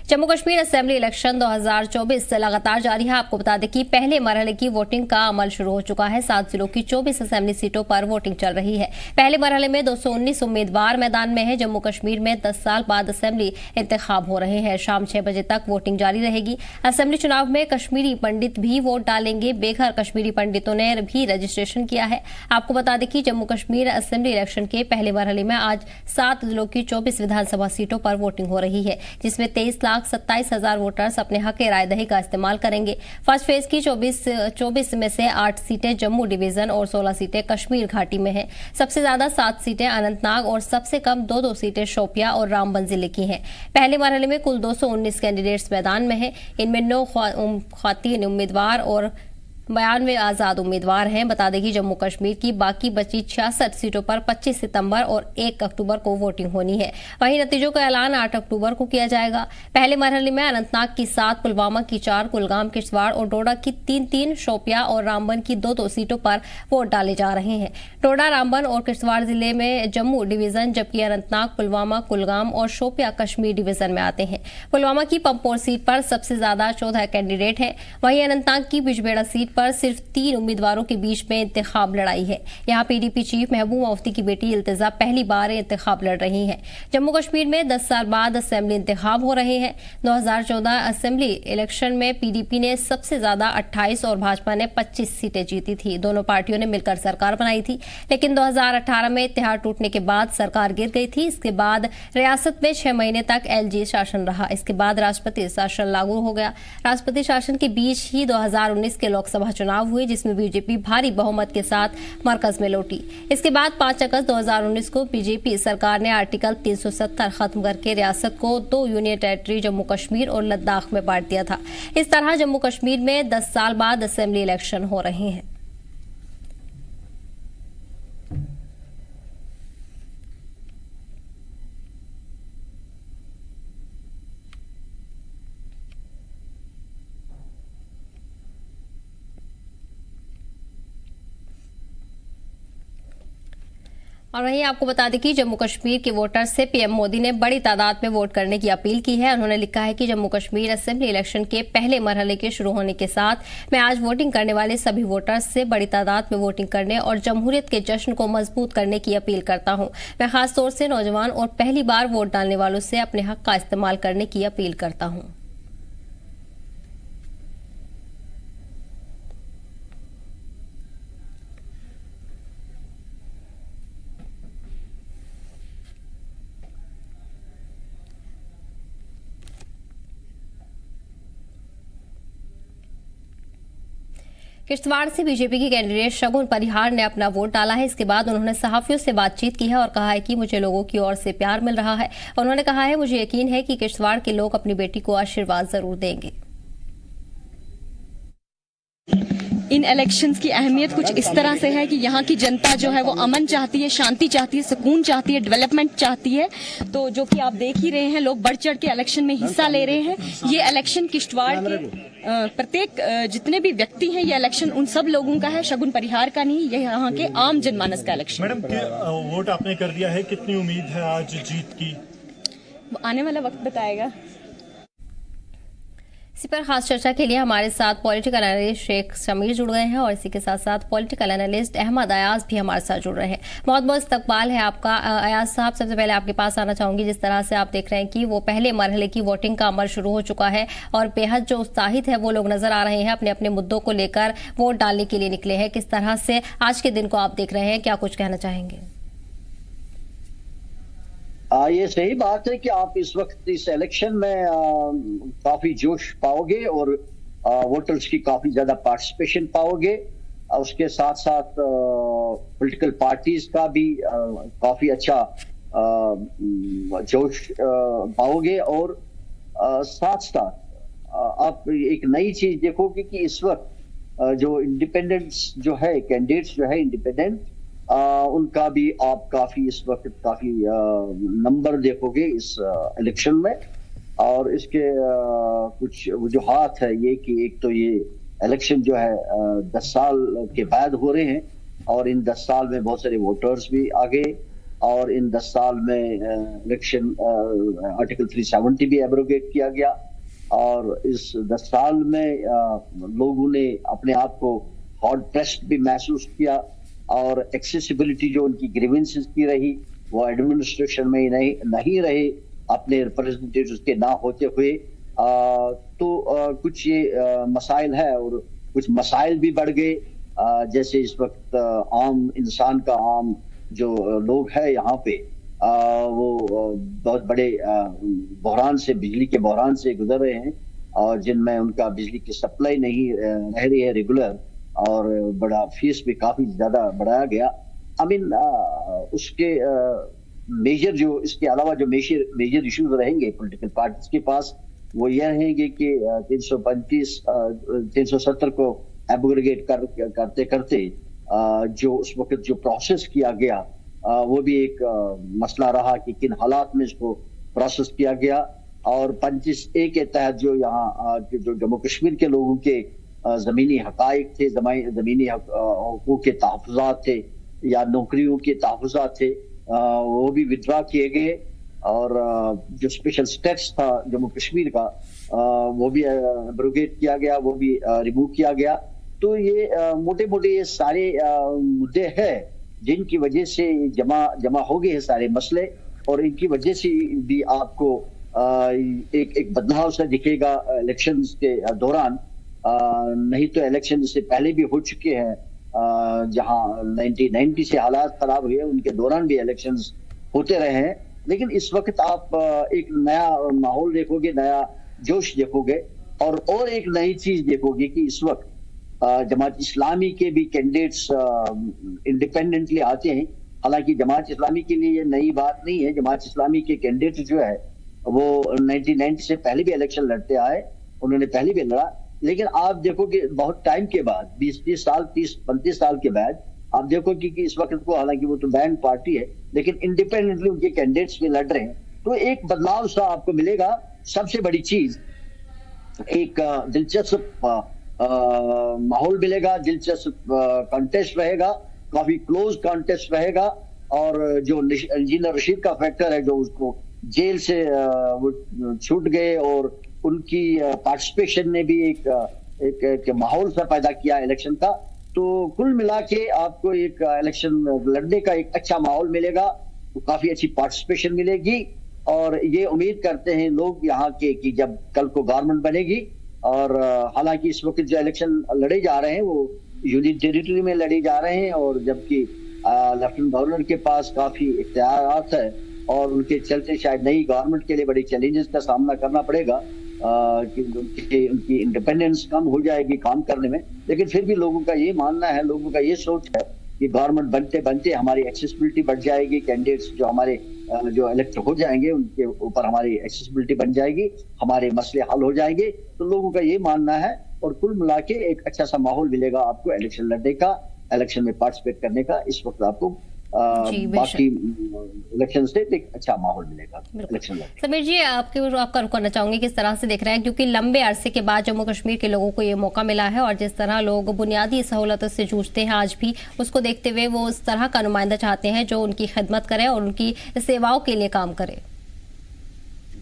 Jammu Kashmir assembly election 2024 से लगातार जारी है। आपको बता दें कि पहले मरहले की वोटिंग का अमल शुरू हो चुका है। 7 जिलों की 24 असेंबली सीटों पर वोटिंग चल रही है। पहले मरहले में 219 उम्मीदवार मैदान में हैं। जम्मू कश्मीर में 10 साल बाद असेंबली इंतखाब हो रहे हैं। शाम 6 बजे तक वोटिंग जारी रहेगी। असेंबली चुनाव में कश्मीरी पंडित भी वोट डालेंगे। बेघर कश्मीरी पंडितों ने भी रजिस्ट्रेशन किया है। आपको बता दें कि जम्मू कश्मीर असेंबली इलेक्शन के पहले मरहले में आज 7 जिलों की 24 विधानसभा सीटों पर वोटिंग हो रही है, जिसमें 23,27,000 वोटर्स अपने हक रायदही का इस्तेमाल करेंगे। फर्स्ट फेज की 24 में से 8 सीटें जम्मू डिवीजन और 16 सीटें कश्मीर घाटी में हैं। सबसे ज्यादा 7 सीटें अनंतनाग और सबसे कम 2 सीटें शोपिया और रामबन जिले की हैं। पहले मरहले में कुल 219 कैंडिडेट्स मैदान में हैं। इनमें 9 ख्वातीन उम्मीदवार और 92 आजाद उम्मीदवार हैं। बता दें कि जम्मू कश्मीर की बाकी बची 66 सीटों पर 25 सितंबर और 1 अक्टूबर को वोटिंग होनी है। वहीं नतीजों का ऐलान 8 अक्टूबर को किया जाएगा। पहले मरहले में अनंतनाग की 7, पुलवामा की 4, कुलगाम, किश्तवाड़ और डोडा की 3, शोपिया और रामबन की 2 सीटों पर वोट डाले जा रहे हैं। डोडा, रामबन और किश्तवाड़ जिले में जम्मू डिवीजन, जबकि अनंतनाग, पुलवामा, कुलगाम और शोपिया कश्मीर डिवीजन में आते हैं। पुलवामा की पंपोर सीट पर सबसे ज्यादा 14 कैंडिडेट हैं। वहीं अनंतनाग की बिजबेड़ा सीट पर सिर्फ 3 उम्मीदवारों के बीच में इंतखाब लड़ाई है। यहां पीडीपी चीफ महबूबा मुफ्ती की बेटी इल्तिजा पहली बार इंतखाब लड़ रही हैं। जम्मू कश्मीर में 10 साल बाद असेंबली इंतखाब हो रहे हैं। 2014 असेंबली इलेक्शन में पीडीपी ने सबसे ज्यादा 28 और भाजपा ने 25 सीटें जीती थी। दोनों पार्टियों ने मिलकर सरकार बनाई थी, लेकिन 2018 में इत्तेहाद टूटने के बाद सरकार गिर गई थी। इसके बाद रियासत में 6 महीने तक एलजी शासन रहा। इसके बाद राष्ट्रपति शासन लागू हो गया। राष्ट्रपति शासन के बीच ही 2019 के लोकसभा चुनाव हुए, जिसमें बीजेपी भारी बहुमत के साथ मरकज में लौटी। इसके बाद 5 अगस्त 2019 को बीजेपी सरकार ने आर्टिकल 370 खत्म करके रियासत को 2 यूनियन टेरिटरी जम्मू कश्मीर और लद्दाख में बांट दिया था। इस तरह जम्मू कश्मीर में 10 साल बाद असेंबली इलेक्शन हो रहे हैं। और वहीं आपको बता दें कि जम्मू कश्मीर के वोटर्स से पीएम मोदी ने बड़ी तादाद में वोट करने की अपील की है। उन्होंने लिखा है कि जम्मू कश्मीर असेंबली इलेक्शन के पहले मरहले के शुरू होने के साथ मैं आज वोटिंग करने वाले सभी वोटर्स से बड़ी तादाद में वोटिंग करने और जमहूरियत के जश्न को मजबूत करने की अपील करता हूं। मैं खासतौर से नौजवान और पहली बार वोट डालने वालों से अपने हक का इस्तेमाल करने की अपील करता हूं। किश्तवाड़ से बीजेपी की कैंडिडेट शगुन परिहार ने अपना वोट डाला है। इसके बाद उन्होंने सहाफियों से बातचीत की है और कहा है कि मुझे लोगों की ओर से प्यार मिल रहा है। उन्होंने कहा है, मुझे यकीन है कि किश्तवाड़ के लोग अपनी बेटी को आशीर्वाद जरूर देंगे। इन इलेक्शंस की अहमियत कुछ इस तरह से है कि यहाँ की जनता जो है वो अमन चाहती है, शांति चाहती है, सुकून चाहती है, डेवलपमेंट चाहती है। तो जो कि आप देख ही रहे हैं, लोग बढ़ चढ़ के इलेक्शन में हिस्सा ले रहे हैं। ये इलेक्शन किश्तवाड़ के प्रत्येक जितने भी व्यक्ति हैं, ये इलेक्शन उन सब लोगों का है, शगुन परिहार का नहीं। ये यहाँ के आम जनमानस का इलेक्शन। मैडम, वोट आपने कर दिया है, कितनी उम्मीद है आज जीत की? आने वाला वक्त बताएगा। इसी पर खास चर्चा के लिए हमारे साथ पॉलिटिकल एनालिस्ट शेख शमीर जुड़ गए हैं और इसी के साथ साथ पॉलिटिकल एनालिस्ट अहमद अयाज भी हमारे साथ जुड़ रहे हैं। बहुत बहुत इस्तकबाल है आपका। अयाज साहब, सबसे पहले आपके पास आना चाहूंगी। जिस तरह से आप देख रहे हैं कि वो पहले मरहले की वोटिंग का अमल शुरू हो चुका है और बेहद जो उत्साहित है वो लोग नजर आ रहे हैं, अपने अपने मुद्दों को लेकर वोट डालने के लिए निकले हैं। किस तरह से आज के दिन को आप देख रहे हैं, क्या कुछ कहना चाहेंगे? ये सही बात है कि आप इस वक्त इस इलेक्शन में काफी जोश पाओगे और वोटर्स की काफी ज्यादा पार्टिसिपेशन पाओगे। उसके साथ साथ पॉलिटिकल पार्टीज का भी काफी अच्छा जोश पाओगे और साथ साथ आप एक नई चीज देखोगे कि इस वक्त जो इंडिपेंडेंट्स जो है, कैंडिडेट्स जो है इंडिपेंडेंट, उनका भी आप काफी इस वक्त काफी नंबर देखोगे इस इलेक्शन में। और इसके कुछ वजूहात है ये कि एक तो ये इलेक्शन जो है 10 साल के बाद हो रहे हैं और इन 10 साल में बहुत सारे वोटर्स भी आ गए और इन 10 साल में इलेक्शन आर्टिकल 370 भी एब्रोगेट किया गया। और इस 10 साल में लोगों ने अपने आप को हार्ड प्रेस्ड भी महसूस किया, और एक्सेसिबिलिटी जो उनकी ग्रीवेंसेस की रही वो एडमिनिस्ट्रेशन में नहीं रहे, अपने रिप्रेजेंटेटिव्स के ना होते हुए। कुछ ये मसाइल है, और कुछ मसाइल भी बढ़ गए। जैसे इस वक्त आम इंसान का, आम जो लोग हैं यहाँ पे, वो बहुत बड़े बहरान से, बिजली के बहरान से गुजर रहे हैं, और जिनमें उनका बिजली की सप्लाई नहीं रह रही है रेगुलर, और बड़ा फीस भी काफी ज्यादा बढ़ाया गया। उसके मेजर जो, इसके अलावा जो मेजर इश्यूज रहेंगे पॉलिटिकल पार्टीज के पास, वो यह रहेंगे कि 370 को एब्रोगेट करते करते जो उस वक्त जो प्रोसेस किया गया, वो भी एक मसला रहा कि किन हालात में इसको प्रोसेस किया गया। और 25A के तहत जो यहाँ जो जम्मू कश्मीर के लोगों के जमीनी हकाइक थे, जमीनी हकूक़ के तहफ़्फ़ुज़ात थे, या नौकरियों के तहफ़्फ़ुज़ात थे, वो भी विड्रा किए गए। और जो स्पेशल स्टेटस था जम्मू कश्मीर का, वो भी एब्रोगेट किया गया, वो भी रिमूव किया गया। तो ये मोटे मोटे ये सारे मुद्दे हैं जिनकी वजह से जमा हो गए हैं सारे मसले, और इनकी वजह से भी आपको एक बदलाव सा दिखेगा इलेक्शंस के दौरान। नहीं तो इलेक्शन से पहले भी हो चुके हैं, जहां 1990 से हालात खराब हुए, उनके दौरान भी इलेक्शंस होते रहे हैं। लेकिन इस वक्त आप एक नया माहौल देखोगे, नया जोश देखोगे, और एक नई चीज देखोगे कि इस वक्त जमात इस्लामी के भी कैंडिडेट्स इंडिपेंडेंटली आते हैं। हालांकि जमात इस्लामी के लिए ये नई बात नहीं है, जमात इस्लामी के कैंडिडेट जो है वो 1990 से पहले भी इलेक्शन लड़ते आए, उन्होंने पहले भी लड़ा। लेकिन आप देखो कि बहुत टाइम के बाद, 20-30 साल, 30-35 साल के बाद, आप देखो कि इस वक्त को, हालांकि वो तो बैंड पार्टी है, लेकिन इंडिपेंडेंटली उनके कैंडिडेट्स भी लड़ रहे हैं। तो एक बदलाव सा आपको मिलेगा। सबसे बड़ी चीज, एक दिलचस्प माहौल मिलेगा, दिलचस्प कॉन्टेस्ट रहेगा, काफी क्लोज कॉन्टेस्ट रहेगा। और जो इंजीनियर रशीद का फैक्टर है, जो उसको जेल से वो छूट गए, और उनकी पार्टिसिपेशन ने भी एक माहौल सा पैदा किया इलेक्शन का। तो कुल मिला के आपको एक इलेक्शन लड़ने का एक अच्छा माहौल मिलेगा, तो काफी अच्छी पार्टिसिपेशन मिलेगी। और ये उम्मीद करते हैं लोग यहाँ के कि जब कल को गवर्नमेंट बनेगी, और हालांकि इस वक्त जो इलेक्शन लड़े जा रहे हैं वो यूनियन टेरिटरी में लड़े जा रहे हैं, और जबकि लेफ्टिनेंट गवर्नर के पास काफी इख्तियारात है, और उनके चलते शायद नई गवर्नमेंट के लिए बड़ी चैलेंजेस का सामना करना पड़ेगा, कि उनकी इंडिपेंडेंस कम हो जाएगी काम करने में। लेकिन फिर भी लोगों का ये मानना है, लोगों का ये सोच है कि गवर्नमेंट बनते बनते हमारी एक्सेसिबिलिटी बढ़ जाएगी, कैंडिडेट्स जो हमारे जो इलेक्ट हो जाएंगे उनके ऊपर हमारी एक्सेसिबिलिटी बन जाएगी, हमारे मसले हल हो जाएंगे। तो लोगों का ये मानना है, और कुल मिला के एक अच्छा सा माहौल मिलेगा आपको इलेक्शन लड़ने का, इलेक्शन में पार्टिसिपेट करने का। इस वक्त आपको बाकी इलेक्शन से एक अच्छा माहौल मिलेगा इलेक्शन लड़ने। समीर जी, आपका रुख करना चाहूंगी किस तरह से देख रहे हैं, क्योंकि लंबे अरसे के बाद जम्मू कश्मीर के लोगों को ये मौका मिला है, और जिस तरह लोग बुनियादी सहूलतों से जूझते हैं आज भी, उसको देखते हुए वो उस तरह का नुमाइंदा चाहते हैं जो उनकी खिदमत करे और उनकी सेवाओं के लिए काम करे।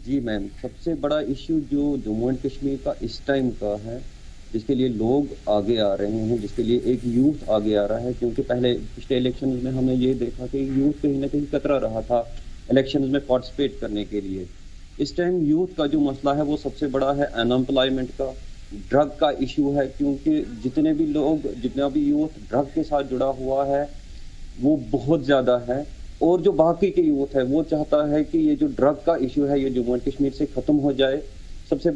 जी मैम, सबसे बड़ा इश्यू जो जम्मू एंड कश्मीर का इस टाइम का है, जिसके लिए लोग आगे आ रहे हैं, जिसके लिए एक यूथ आगे आ रहा है, क्योंकि पहले पिछले इलेक्शन में हमने ये देखा कि यूथ कहीं ना कहीं कतरा रहा था इलेक्शन में पार्टिसिपेट करने के लिए। इस टाइम यूथ का जो मसला है वो सबसे बड़ा है अनएम्प्लॉयमेंट का, ड्रग का इशू है, क्योंकि जितना भी यूथ ड्रग के साथ जुड़ा हुआ है वो बहुत ज़्यादा है, और जो बाकी के यूथ है वो चाहता है कि ये जो ड्रग का इशू है ये जम्मू एंड कश्मीर से ख़त्म हो जाए। सबसे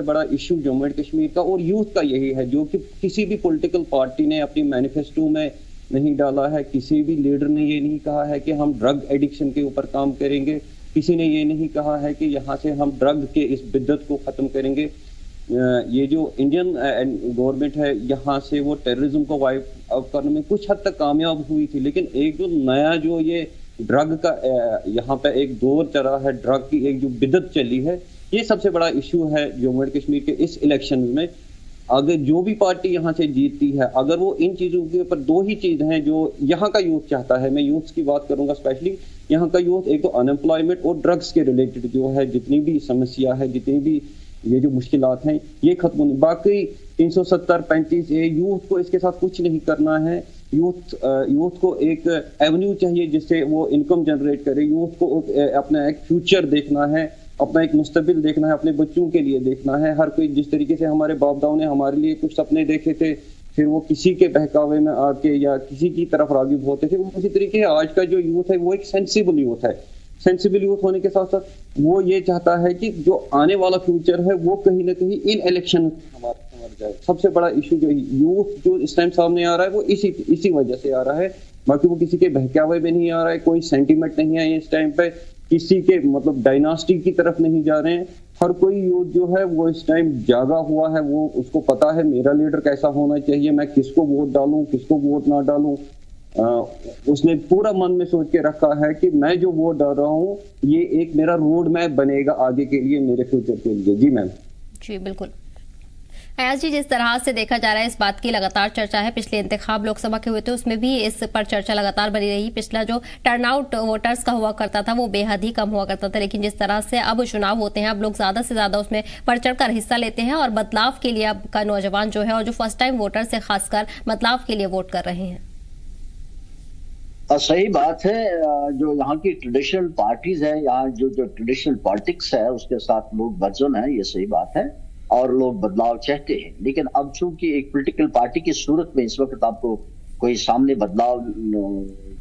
बड़ा इशू जम्मू एंड कश्मीर का और यूथ का यही है, जो कि किसी भी पॉलिटिकल पार्टी ने अपनी मैनिफेस्टो में नहीं डाला है, किसी भी लीडर ने ये नहीं कहा है कि हम ड्रग एडिक्शन के ऊपर काम करेंगे, किसी ने ये नहीं कहा है कि यहाँ से हम ड्रग के इस बिद्दत को ख़त्म करेंगे। ये जो इंडियन गवर्नमेंट है यहाँ से वो टेररिज्म को वाइप आउट करने में कुछ हद तक कामयाब हुई थी, लेकिन एक जो नया जो ये ड्रग का यहाँ पे एक दौर चला है, ड्रग की एक जो बिद्दत चली है, ये सबसे बड़ा इशू है जम्मू एंड कश्मीर के इस इलेक्शन में। अगर जो भी पार्टी यहाँ से जीतती है, अगर वो इन चीजों के ऊपर दो ही चीज हैं जो यहाँ का यूथ चाहता है, मैं यूथ की बात करूंगा स्पेशली, यहाँ का यूथ एक तो अनएम्प्लॉयमेंट और ड्रग्स के रिलेटेड जो है जितनी भी समस्या है, जितनी भी ये जो मुश्किलात हैं, ये खत्म होनी। बाकी 370-35 यूथ को इसके साथ कुछ नहीं करना है। यूथ को एक एवेन्यू चाहिए जिससे वो इनकम जनरेट करे। यूथ को अपना एक फ्यूचर देखना है, अपना एक मुस्तकबिल देखना है, अपने बच्चों के लिए देखना है। हर कोई जिस तरीके से हमारे बाप दाओं ने हमारे लिए कुछ सपने देखे थे, फिर वो किसी के बहकावे में आके या किसी की तरफ राग़िब होते थे, वो उसी तरीके से आज का जो यूथ है वो एक सेंसिबल यूथ है। सेंसिबल यूथ होने के साथ साथ वो ये चाहता है कि जो आने वाला फ्यूचर है वो कहीं ना कहीं इन इलेक्शन हमारा संवर जाए। सबसे बड़ा इशू जो यूथ जो इस टाइम सामने आ रहा है वो इसी वजह से आ रहा है। बाकी वो किसी के बहकावे में नहीं आ रहा है, कोई सेंटीमेंट नहीं है इस टाइम पे, किसी के मतलब डायनास्टी की तरफ नहीं जा रहे हैं। हर कोई यूथ जो है वो इस टाइम जागा हुआ है, वो उसको पता है मेरा लीडर कैसा होना चाहिए, मैं किसको वोट डालूं, किसको वोट ना डालूं। उसने पूरा मन में सोच के रखा है कि मैं जो वोट डाल रहा हूँ ये एक मेरा रोड मैप बनेगा आगे के लिए, मेरे फ्यूचर के लिए। जी मैम। जी बिल्कुल। अयाज जी, जिस तरह से देखा जा रहा है इस बात की लगातार चर्चा है, पिछले इंतखाब लोकसभा के हुए थे उसमें भी इस पर चर्चा लगातार बनी रही। पिछला जो टर्नआउट वोटर्स का हुआ करता था वो बेहद ही कम हुआ करता था, लेकिन जिस तरह से अब चुनाव होते हैं अब लोग ज्यादा से ज्यादा उसमें बढ़ चढ़कर हिस्सा लेते हैं और बदलाव के लिए अब का नौजवान जो है और जो फर्स्ट टाइम वोटर्स है खासकर बदलाव के लिए वोट कर रहे हैं। सही बात है। जो यहाँ की ट्रेडिशनल पार्टीज है, यहाँ जो ट्रेडिशनल पॉलिटिक्स है उसके साथ लोग बदजुन है, ये सही बात है और लोग बदलाव चाहते हैं। लेकिन अब चूंकि एक पॉलिटिकल पार्टी की सूरत में इस वक्त आपको कोई सामने बदलाव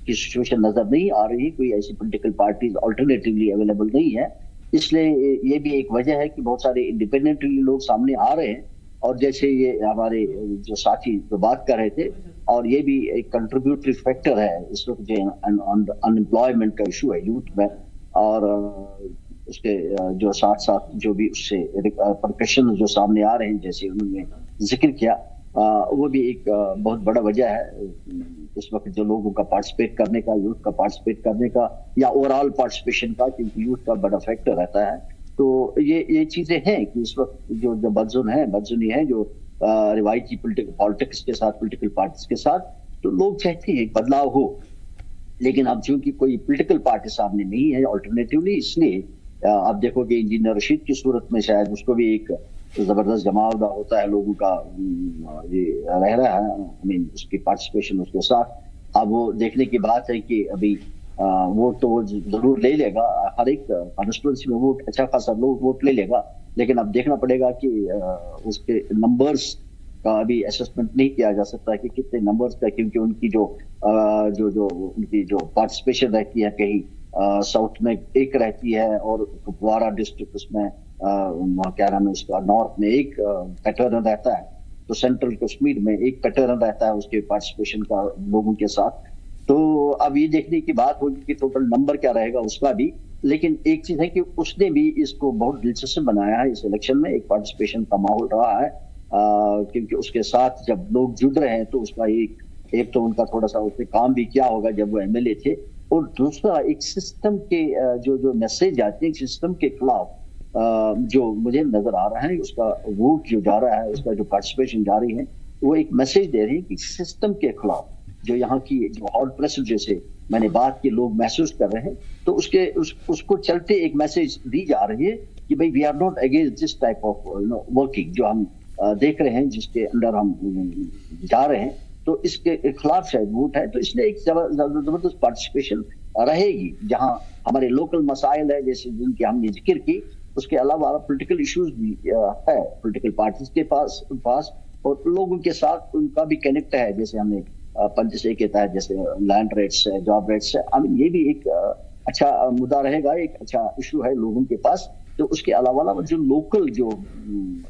की सिचुएशन नजर नहीं आ रही, कोई ऐसी पॉलिटिकल पार्टीज अल्टरनेटिवली अवेलेबल नहीं है, इसलिए ये भी एक वजह है कि बहुत सारे इंडिपेंडेंटली लोग सामने आ रहे हैं। और जैसे ये हमारे जो साथी जो बात कर रहे थे, और ये भी एक कंट्रीब्यूटरी फैक्टर है इस वक्त जो अनएम्प्लॉयमेंट का इशू है यूथ में, और उसके जो साथ साथ जो भी उससे रिपरकशन जो सामने आ रहे हैं जैसे उन्होंने जिक्र किया, वो भी एक बहुत बड़ा वजह है इस वक्त जो लोगों का पार्टिसिपेट करने का, यूथ का पार्टिसिपेट करने का या ओवरऑल पार्टिसिपेशन का, क्योंकि यूथ का बड़ा फैक्टर रहता है। तो ये चीजें हैं कि इस वक्त जो बदजुनी है जो रिवायती पॉलिटिक्स के साथ, पॉलिटिकल पार्टीज के साथ, तो लोग चाहते हैं बदलाव हो। लेकिन अब चूंकि कोई पॉलिटिकल पार्टी सामने नहीं है अल्टरनेटिवली, इसलिए आप देखोगे इंजीनियर रशीद की सूरत में शायद उसको भी एक जबरदस्त जमावड़ा होता है लोगों का, ये रह रहा है, आई मीन उसकी पार्टिसिपेशन उसके साथ। अब वो देखने की बात है कि अभी वोट तो वो जरूर ले लेगा, हर एक कॉन्स्टिट्यूंसी में वोट अच्छा खासा लोग वोट ले लेगा, लेकिन अब देखना पड़ेगा कि उसके नंबर्स का अभी असेसमेंट नहीं किया जा सकता कि कितने नंबर्स का, क्योंकि उनकी जो उनकी जो पार्टिसिपेशन रहती है कहीं साउथ में एक रहती है और कुपवारा डिस्ट्रिक्ट उसमें क्या नाम है उसका नॉर्थ में एक पैटर्न रहता है, तो सेंट्रल कश्मीर में एक पैटर्न रहता है उसके पार्टिसिपेशन का लोगों के साथ। तो अब ये देखने की बात होगी कि टोटल नंबर क्या रहेगा उसका भी। लेकिन एक चीज है कि उसने भी इसको बहुत दिलचस्प बनाया है, इस इलेक्शन में एक पार्टिसिपेशन का माहौल रहा है, क्योंकि उसके साथ जब लोग जुड़ रहे हैं तो उसका एक तो उनका थोड़ा सा उसने काम भी किया होगा जब वो एमएलए थे, और दूसरा एक सिस्टम के जो मैसेज आते हैं सिस्टम के खिलाफ जो मुझे नजर आ रहा है, उसका वोट जो जा रहा है, उसका जो पार्टिसिपेशन जा रही है, वो एक मैसेज दे रही है कि सिस्टम के खिलाफ जो यहाँ की जो हॉट प्रेस जैसे मैंने बात की लोग महसूस कर रहे हैं, तो उसको चलते एक मैसेज दी जा रही है कि भाई we are not against this type of working जो हम देख रहे हैं, जिसके अंदर हम जा रहे हैं, तो इसके खिलाफ शायद वोट है। तो इसलिए एक जबरदस्त पार्टिसिपेशन रहेगी जहां हमारे लोकल मसाइल है जैसे जिनकी हमने जिक्र की, उसके अलावा पॉलिटिकल इश्यूज भी है पॉलिटिकल पार्टीज के पास और लोगों के साथ उनका भी कनेक्ट है, जैसे हमने पंचसे के तहत जैसे लैंड रेट्स है, जॉब रेट्स है, आई मीन ये भी एक अच्छा मुद्दा रहेगा, एक अच्छा इशू है लोगों के पास। तो उसके अलावा जो लोकल जो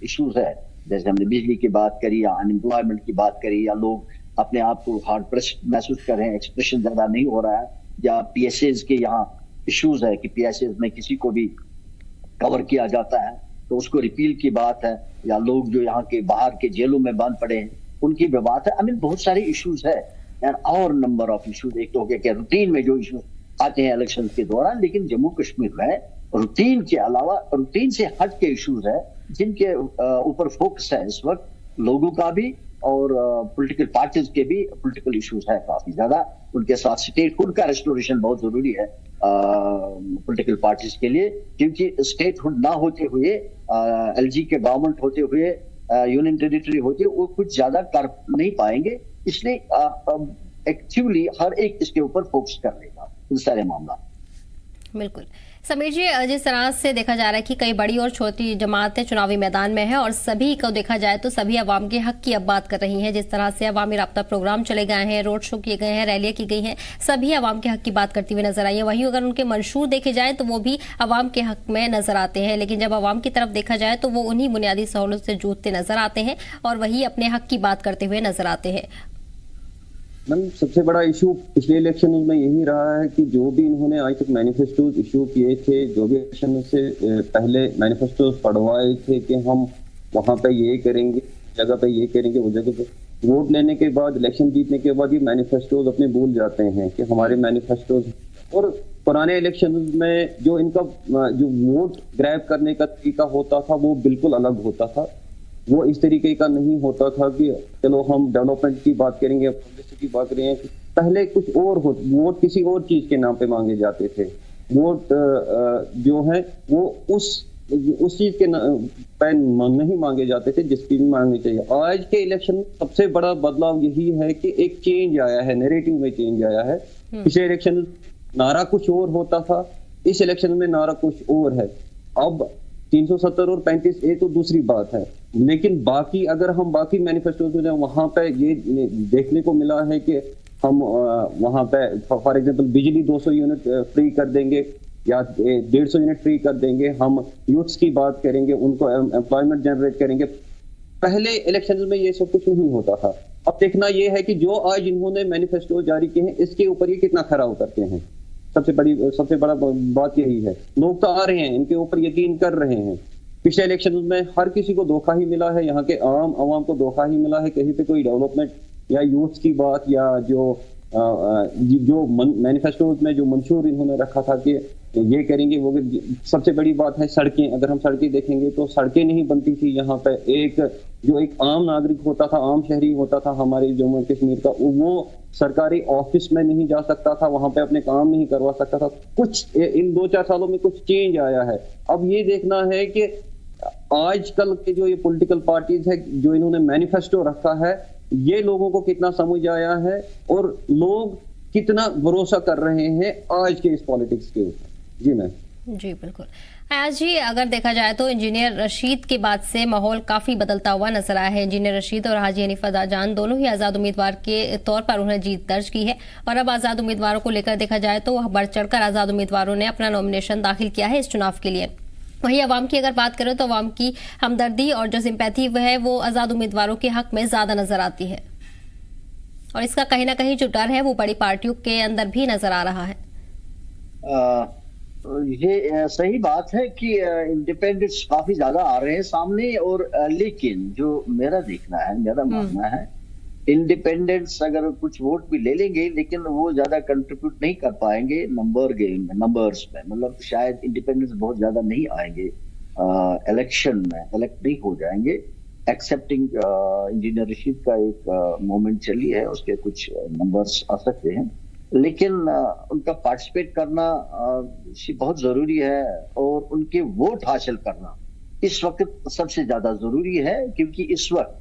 इश्यूज है, जैसे हमने बिजली की बात करी या अनएम्प्लॉयमेंट की बात करी, या लोग अपने आप को हार्ड प्रेस महसूस कर रहे हैं, एक्सप्रेशन ज्यादा नहीं हो रहा है, या पीएसएस के यहाँ इश्यूज है कि पीएसएस में किसी को भी कवर किया जाता है तो उसको रिपील की बात है, या लोग जो यहाँ के बाहर के जेलों में बंद पड़े हैं उनकी भी बात है। आई मीन बहुत सारे इश्यूज है एंड और नंबर ऑफ इश्यूज। एक तो हो गया कि रूटीन में जो इश्यूज आते हैं इलेक्शन के दौरान, लेकिन जम्मू कश्मीर में रूटीन के अलावा रूटीन से हट के इश्यूज है जिनके ऊपर फोकस है इस वक्त, लोगों का भी और पॉलिटिकल पार्टीज के भी पॉलिटिकल इश्यूज है काफी ज्यादा। उनके साथ स्टेटहुड का रेस्टोरेशन बहुत जरूरी है पॉलिटिकल पार्टीज के लिए, क्योंकि स्टेटहुड ना होते हुए एलजी के गवर्नमेंट होते हुए यूनियन टेरिटरी होते हुए वो कुछ ज्यादा कर नहीं पाएंगे। इसलिए एक्टिवली हर एक इसके ऊपर फोकस करेगा इन सारे मामला। बिल्कुल समीर जी, जिस तरह से देखा जा रहा है कि कई बड़ी और छोटी जमातें चुनावी मैदान में हैं और सभी को देखा जाए तो सभी अवाम के हक की अब बात कर रही हैं। जिस तरह से अवामी राब्ता प्रोग्राम चले गए हैं, रोड शो किए गए हैं, रैलियां की गई हैं, सभी अवाम के हक की बात करती हुई नजर आई है। वहीं अगर उनके मंशूर देखे जाए तो वो भी अवाम के हक में नजर आते हैं, लेकिन जब अवाम की तरफ देखा जाए तो वो उन्हीं बुनियादी सहूलत से जूझते नजर आते हैं और वही अपने हक की बात करते हुए नजर आते हैं। मैम, सबसे बड़ा इशू पिछले इलेक्शन में यही रहा है कि जो भी इन्होंने आज तक मैनिफेस्टोज इशू किए थे, जो भी इलेक्शन से पहले मैनिफेस्टोज पढ़वाए थे कि हम वहां पे ये करेंगे, जगह पे ये करेंगे, वो जगह पे, वोट लेने के बाद, इलेक्शन जीतने के बाद ये मैनिफेस्टोज अपने भूल जाते हैं कि हमारे मैनिफेस्टोज। और पुराने इलेक्शन में जो इनका जो वोट ग्रैब करने का तरीका होता था वो बिल्कुल अलग होता था। वो इस तरीके का नहीं होता था कि चलो हम डेवलपमेंट की बात करेंगे, पब्लिसिटी की बात करेंगे। पहले कुछ और वोट किसी और चीज के नाम पे मांगे जाते थे। वोट जो है वो उस चीज के पे नहीं मांगे जाते थे जिसकी भी मांगनी चाहिए। आज के इलेक्शन में सबसे बड़ा बदलाव यही है कि एक चेंज आया है, नैरेटिव में चेंज आया है। पिछले इलेक्शन नारा कुछ और होता था, इस इलेक्शन में नारा कुछ और है। अब 370 और 35A तो दूसरी बात है, लेकिन बाकी अगर हम बाकी मैनिफेस्टो में जाए, वहां पे ये देखने को मिला है कि हम वहां पे फॉर एग्जांपल बिजली 200 यूनिट फ्री कर देंगे या 150 यूनिट फ्री कर देंगे। हम यूथ्स की बात करेंगे, उनको एम्प्लॉयमेंट जनरेट करेंगे। पहले इलेक्शन में ये सब कुछ नहीं होता था। अब देखना ये है कि जो आज इन्होंने मैनिफेस्टो जारी किए हैं इसके ऊपर ये कितना खरा उतरते हैं। सबसे बड़ा बात यही है। लोग तो आ रहे हैं, इनके ऊपर यकीन कर रहे हैं। पिछले इलेक्शन में हर किसी को धोखा ही मिला है, यहाँ के आवाम को धोखा ही मिला है। कहीं पे कोई डेवलपमेंट या यूथ की बात या जो मैनिफेस्टो में जो मंशूर इन्होंने रखा था कि ये करेंगे वो। सबसे बड़ी बात है सड़कें। अगर हम सड़कें देखेंगे तो सड़कें नहीं बनती थी यहाँ पे। एक आम नागरिक होता था, आम शहरी होता था हमारे जम्मू कश्मीर का, वो सरकारी ऑफिस में नहीं जा सकता था, वहां पे अपने काम नहीं करवा सकता था। कुछ इन 2-4 सालों में कुछ चेंज आया है। अब ये देखना है कि आजकल के जो ये पॉलिटिकल पार्टीज है, जो इन्होंने मैनिफेस्टो रखा है, ये लोगों को कितना समझ आया है और लोग कितना भरोसा कर रहे हैं आज के इस पॉलिटिक्स के ऊपर। जी मैम। जी बिल्कुल। आज जी अगर देखा जाए तो इंजीनियर रशीद के बाद से माहौल काफी बदलता हुआ नजर आया है। इंजीनियर रशीद और हाजी हनीफ जान दोनों ही आजाद उम्मीदवार के तौर पर उन्होंने जीत दर्ज की है और अब आजाद उम्मीदवारों को लेकर देखा जाए तो बढ़ चढ़कर आजाद उम्मीदवारों ने अपना नॉमिनेशन दाखिल किया है इस चुनाव के लिए। वहीं अवाम की अगर बात करें तो अवाम की हमदर्दी और जो सिंपैथी है वो आजाद उम्मीदवारों के हक में ज्यादा नजर आती है और इसका कहीं ना कहीं जो डर है वो बड़ी पार्टियों के अंदर भी नजर आ रहा है। ये सही बात है कि इंडिपेंडेंट्स काफी ज्यादा आ रहे हैं सामने और लेकिन जो मेरा देखना है, मेरा मानना है, इंडिपेंडेंट्स अगर कुछ वोट भी ले लेंगे लेकिन वो ज्यादा कंट्रीब्यूट नहीं कर पाएंगे नंबर्स में। मतलब शायद इंडिपेंडेंट्स बहुत ज्यादा नहीं आएंगे इलेक्शन में, इलेक्ट नहीं हो जाएंगे। एक्सेप्टिंग इंजीनियर रशीद का एक मूवमेंट चली है, उसके कुछ नंबर्स आ सकते हैं, लेकिन उनका पार्टिसिपेट करना बहुत जरूरी है और उनके वोट हासिल करना इस वक्त सबसे ज्यादा जरूरी है, क्योंकि इस वक्त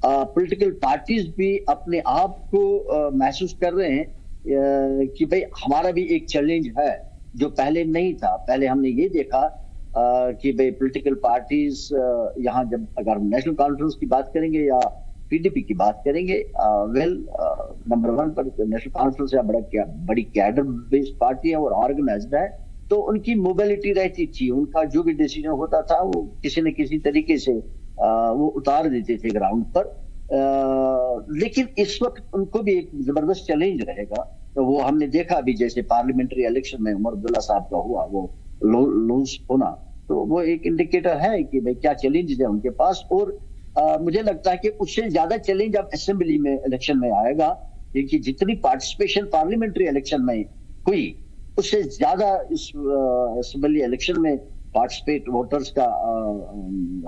पॉलिटिकल पार्टीज भी अपने आप को महसूस कर रहे हैं कि भाई हमारा भी एक चैलेंज है जो पहले नहीं था। पहले हमने ये देखा कि भाई पॉलिटिकल पार्टीज यहाँ जब अगर हम नेशनल कॉन्फ्रेंस की बात करेंगे या पीडीपी की बात करेंगे, नंबर 1 पर नेशनल कॉन्फ्रेंस या बड़ी कैडर बेस्ड पार्टी है और ऑर्गेनाइज्ड है, तो उनकी मोबिलिटी रहती थी। उनका जो भी डिसीजन होता था वो किसी न किसी तरीके से वो उतार देते थे ग्राउंड पर। लेकिन इस वक्त उनको भी एक जबरदस्त चैलेंज रहेगा। तो वो हमने देखा अभी जैसे पार्लियामेंट्री इलेक्शन में उमर अब्दुल्ला साहब का हुआ वो लूज होना, तो वो एक इंडिकेटर है कि भाई क्या चैलेंज है उनके पास। और मुझे लगता है कि उससे ज्यादा चैलेंज अब असेंबली में इलेक्शन में आएगा, क्योंकि जितनी पार्टिसिपेशन पार्लियामेंट्री इलेक्शन में हुई उससे ज्यादा इस असेंबली इलेक्शन में पार्टिसिपेट वोटर्स का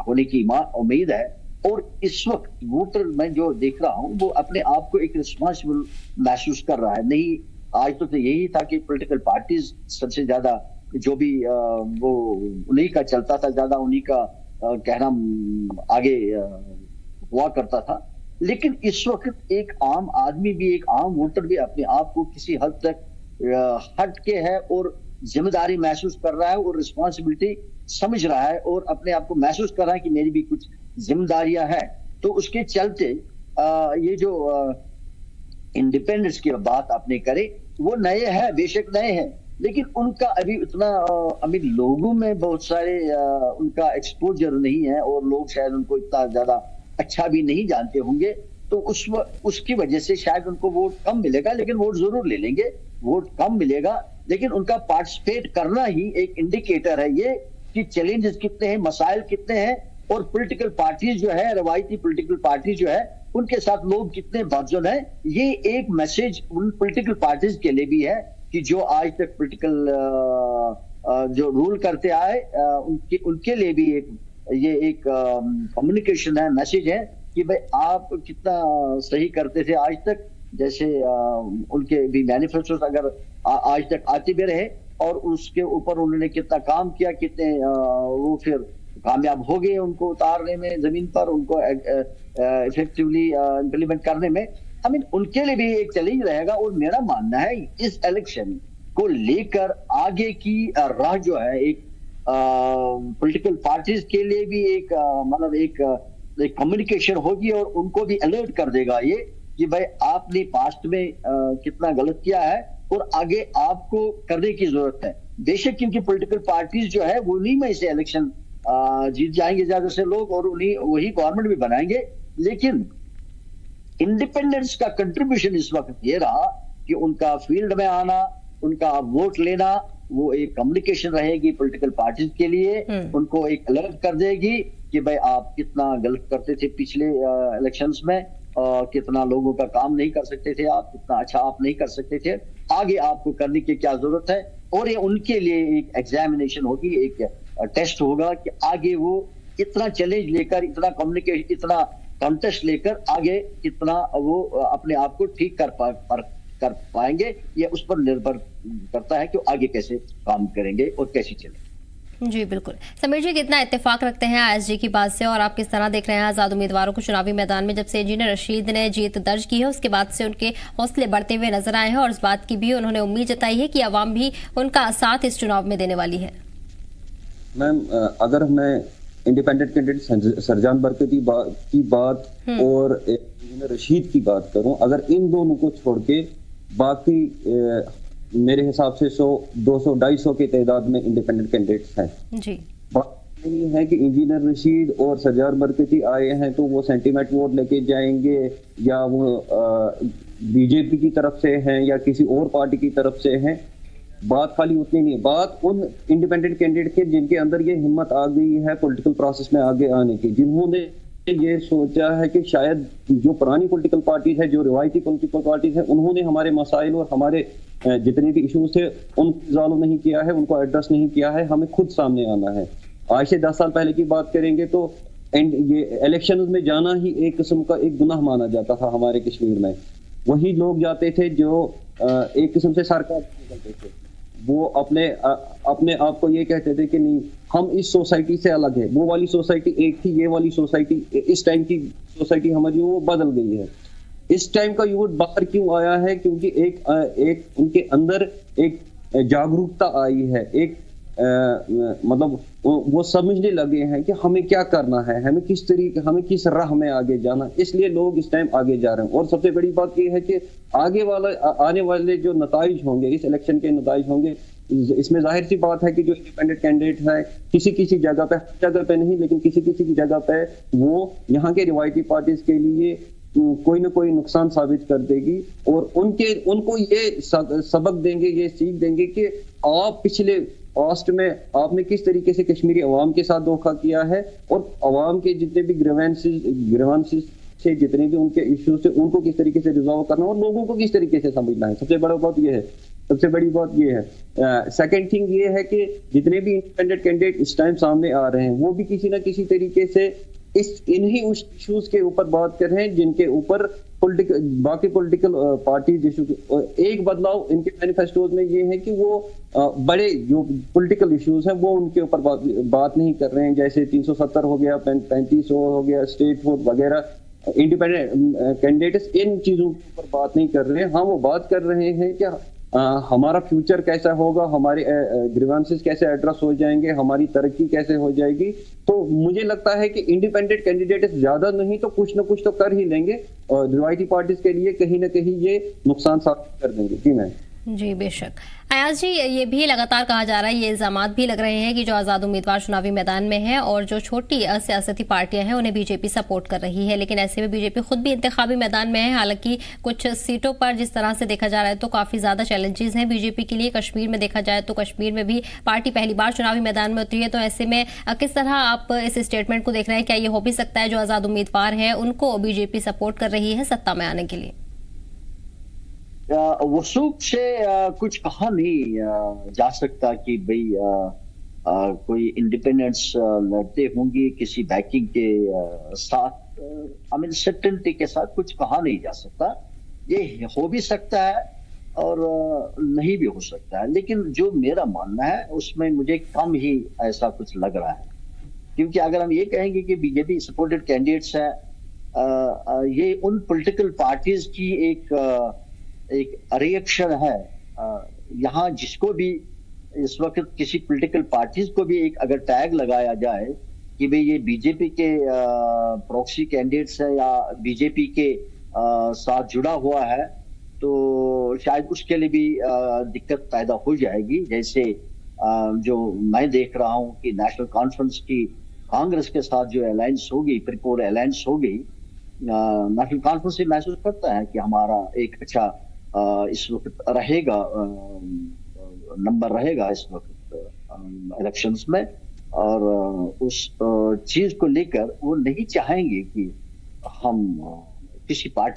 होने की उम्मीद है। और इस वक्त वोटर मैं जो देख रहा हूं वो अपने आप को एक रिस्पॉन्सिबल महसूस कर रहा है। नहीं, आज तो यही था कि पॉलिटिकल पार्टीज सबसे ज्यादा जो भी वो उन्हीं का चलता था, ज्यादा उन्हीं का कहना आगे हुआ करता था। लेकिन इस वक्त एक आम आदमी भी, एक आम वोटर भी अपने आप को किसी हद तक हट के है और जिम्मेदारी महसूस कर रहा है और रिस्पॉन्सिबिलिटी समझ रहा है और अपने आप को महसूस कर रहा है कि मेरी भी कुछ जिम्मेदारियां हैं। तो उसके चलते ये जो इंडिपेंडेंस की बात आपने करे, वो नए हैं, बेशक नए हैं, लेकिन उनका अभी उतना अभी लोगों में बहुत सारे उनका एक्सपोजर नहीं है और लोग शायद उनको इतना ज्यादा अच्छा भी नहीं जानते होंगे। तो उसकी वजह से शायद उनको वोट कम मिलेगा, लेकिन वोट जरूर ले लेंगे। वोट कम मिलेगा लेकिन उनका पार्टिसिपेट करना ही एक इंडिकेटर है ये कि चैलेंजेस कितने हैं, मसाइल कितने हैं, और पॉलिटिकल पार्टीज जो है, रवायती पॉलिटिकल पार्टी जो है, उनके साथ लोग कितने बाजुन है। ये एक मैसेज उन पॉलिटिकल पार्टीज के लिए भी है कि जो आज तक पॉलिटिकल जो रूल करते आए उनके लिए भी ये एक कम्युनिकेशन है, मैसेज है कि भाई आप कितना सही करते थे आज तक। जैसे उनके भी मैनिफेस्टो अगर आज तक आते भी रहे और उसके ऊपर उन्होंने कितना काम किया, कितने वो फिर कामयाब हो गए उनको उतारने में जमीन पर, उनको इफेक्टिवली इम्प्लीमेंट करने में। आई मीन उनके लिए भी एक चैलेंज रहेगा। और मेरा मानना है इस इलेक्शन को लेकर आगे की राह जो है एक पॉलिटिकल पार्टीज के लिए भी एक मतलब एक कम्युनिकेशन होगी और उनको भी अलर्ट कर देगा ये कि भाई आपने पास्ट में कितना गलत किया है और आगे आपको करने की जरूरत है। बेशक क्योंकि पॉलिटिकल पार्टीज जो है वो उन्हीं में से इलेक्शन जीत जाएंगे ज्यादा से लोग और उन्हीं वही गवर्नमेंट भी बनाएंगे, लेकिन इंडिपेंडेंस का कंट्रीब्यूशन इस वक्त ये रहा कि उनका फील्ड में आना, उनका वोट लेना, वो एक कम्युनिकेशन रहेगी पॉलिटिकल पार्टीज के लिए। उनको एक अलर्ट कर देगी कि भाई आप कितना गलत करते थे पिछले इलेक्शंस में, कितना लोगों का काम नहीं कर सकते थे आप, कितना अच्छा आप नहीं कर सकते थे, आगे आपको करने की क्या जरूरत है। और ये उनके लिए एक एग्जामिनेशन होगी, एक टेस्ट होगा कि आगे वो इतना चैलेंज लेकर, इतना कम्युनिकेशन, इतना कॉन्टेस्ट लेकर आगे कितना वो अपने आप को ठीक कर पाएंगे। ये उस पर निर्भर करता है कि आगे कैसे काम करेंगे और कैसे चलेंगे। जी बिल्कुल। समीर जी, कितना इत्तेफाक रखते हैं आईएसजी की बात से, और आप किस तरह देख रहे हैं आजाद उम्मीदवारों को चुनावी मैदान में? जब से इंजीनियर रशीद ने जीत दर्ज की है उसके बाद से उनके हौसले बढ़ते हुए नजर आए हैं और इस बात की भी उन्होंने उम्मीद जताई है कि अवाम भी उनका साथ इस चुनाव में देने वाली है। मैम, अगर मैं इंडिपेंडेंट कैंडिडेट सरजान बरकती की बात और इंजीनियर रशीद की बात करूं, अगर इन दोनों को छोड़ के बाकी मेरे हिसाब से 100, 200, 250 की तादाद में इंडिपेंडेंट कैंडिडेट्स हैं जी। बात नहीं है कि इंजीनियर रशीद और सरजान बरकती आए हैं तो वो सेंटीमेंट वोट लेके जाएंगे या वो बीजेपी की तरफ से हैं या किसी और पार्टी की तरफ से हैं। बात खाली उतनी नहीं है, बात उन इंडिपेंडेंट कैंडिडेट के जिनके अंदर ये हिम्मत आ गई है पॉलिटिकल प्रोसेस में आगे आने की, जिन्होंने ये सोचा है कि शायद जो पुरानी पॉलिटिकल पार्टीज है, जो रिवायती पॉलिटिकल पार्टीज है, उन्होंने हमारे मसाइल और हमारे जितने भी इश्यूज थे उनको रिजॉल्व नहीं किया है, उनको एड्रेस नहीं किया है। हमें खुद सामने आना है। आज से 10 साल पहले की बात करेंगे तो ये इलेक्शन में जाना ही एक किस्म का एक गुनाह माना जाता था हमारे कश्मीर में। वही लोग जाते थे जो एक किस्म से सरकार निकलते थे, वो अपने आप को ये कहते थे कि नहीं, हम इस सोसाइटी से अलग है। वो वाली सोसाइटी एक थी, ये वाली सोसाइटी, इस टाइम की सोसाइटी हमारी वो बदल गई है। इस टाइम का युवा बाहर क्यों आया है? क्योंकि एक उनके अंदर एक जागरूकता आई है, एक मतलब वो समझने लगे हैं कि हमें क्या करना है, हमें किस तरीके, हमें किस राह में आगे जाना। इसलिए लोग इस टाइम आगे जा रहे हैं। और सबसे बड़ी बात ये है कि आने वाले जो नताइज होंगे, इस इलेक्शन के नताइज होंगे, इसमें जाहिर सी बात है कि जो इंडिपेंडेंट कैंडिडेट है किसी जगह पे, हर जगह पे नहीं लेकिन किसी की जगह पे वो यहाँ के रिवायती पार्टीज के लिए कोई ना कोई नुकसान साबित कर देगी और उनको ये सबक देंगे, ये सीख देंगे कि आप पिछले पास्ट में आपने किस तरीके से कश्मीरी अवाम के साथ धोखा किया है और अवाम के जितने भी ग्रीवेंसेस से जितने भी उनके इश्यूज थे उनको किस तरीके से रिजॉल्व करना और लोगों को किस तरीके से समझना है। सबसे बड़ी बात ये है। सेकंड थिंग ये है कि जितने भी इंडिपेंडेंट कैंडिडेट इस टाइम सामने आ रहे हैं वो भी किसी ना किसी तरीके से इन्हीं इश्यूज के ऊपर बात कर रहे हैं जिनके ऊपर बाकी पॉलिटिकल पार्टी एक बदलाव इनके मैनिफेस्टोज में ये है कि वो बड़े जो पॉलिटिकल इश्यूज हैं वो उनके ऊपर बात नहीं कर रहे हैं, जैसे 370 हो गया, 35 हो गया, स्टेट वोट वगैरह, इंडिपेंडेंट कैंडिडेट्स, इन चीजों के ऊपर बात नहीं कर रहे हैं। हाँ, वो बात कर रहे हैं कि हमारा फ्यूचर कैसा होगा, हमारे ग्रीवेंसेस कैसे एड्रेस हो जाएंगे, हमारी तरक्की कैसे हो जाएगी। तो मुझे लगता है कि इंडिपेंडेंट कैंडिडेट ज्यादा नहीं तो कुछ ना कुछ तो कर ही लेंगे और रिवायती पार्टीज के लिए कहीं ना कहीं ये नुकसान साबित कर देंगे। जी मैम। जी बेशक। अयाज जी, ये भी लगातार कहा जा रहा है, ये इल्जामात भी लग रहे हैं कि जो आजाद उम्मीदवार चुनावी मैदान में हैं और जो छोटी सियासती पार्टियां हैं उन्हें बीजेपी सपोर्ट कर रही है, लेकिन ऐसे में बीजेपी खुद भी इंतखाबी मैदान में है। हालांकि कुछ सीटों पर जिस तरह से देखा जा रहा है तो काफी ज्यादा चैलेंजेस हैं बीजेपी के लिए। कश्मीर में देखा जाए तो कश्मीर में भी पार्टी पहली बार चुनावी मैदान में उतरी है, तो ऐसे में किस तरह आप इस स्टेटमेंट को देख रहे हैं? क्या ये हो भी सकता है जो आजाद उम्मीदवार है उनको बीजेपी सपोर्ट कर रही है सत्ता में आने के लिए? वसूख से कुछ कहा नहीं जा सकता कि भाई कोई इंडिपेंडेंस लड़ते होंगे किसी बैकिंग के साथ, आई मीन सर्टेनिटी के साथ कुछ कहा नहीं जा सकता। ये हो भी सकता है और नहीं भी हो सकता है, लेकिन जो मेरा मानना है उसमें मुझे कम ही ऐसा कुछ लग रहा है, क्योंकि अगर हम ये कहेंगे कि बीजेपी सपोर्टेड कैंडिडेट्स है, ये उन पॉलिटिकल पार्टीज की एक रिएक्शन है। यहाँ जिसको भी इस वक्त किसी पॉलिटिकल पार्टीज को भी एक अगर टैग लगाया जाए कि भाई ये बीजेपी के प्रॉक्सी कैंडिडेट्स है या बीजेपी के साथ जुड़ा हुआ है, तो शायद उसके लिए भी दिक्कत पैदा हो जाएगी। जैसे जो मैं देख रहा हूँ कि नेशनल कॉन्फ्रेंस की कांग्रेस के साथ जो अलायंस होगी, प्रीपोर अलायंस होगी, नेशनल कॉन्फ्रेंस से महसूस करता है कि हमारा एक अच्छा इस वक्त रहेगा, नंबर रहेगा इस वक्त इलेक्शंस में, और उस चीज को लेकर वो नहीं चाहेंगे कि हम किसी पार्टी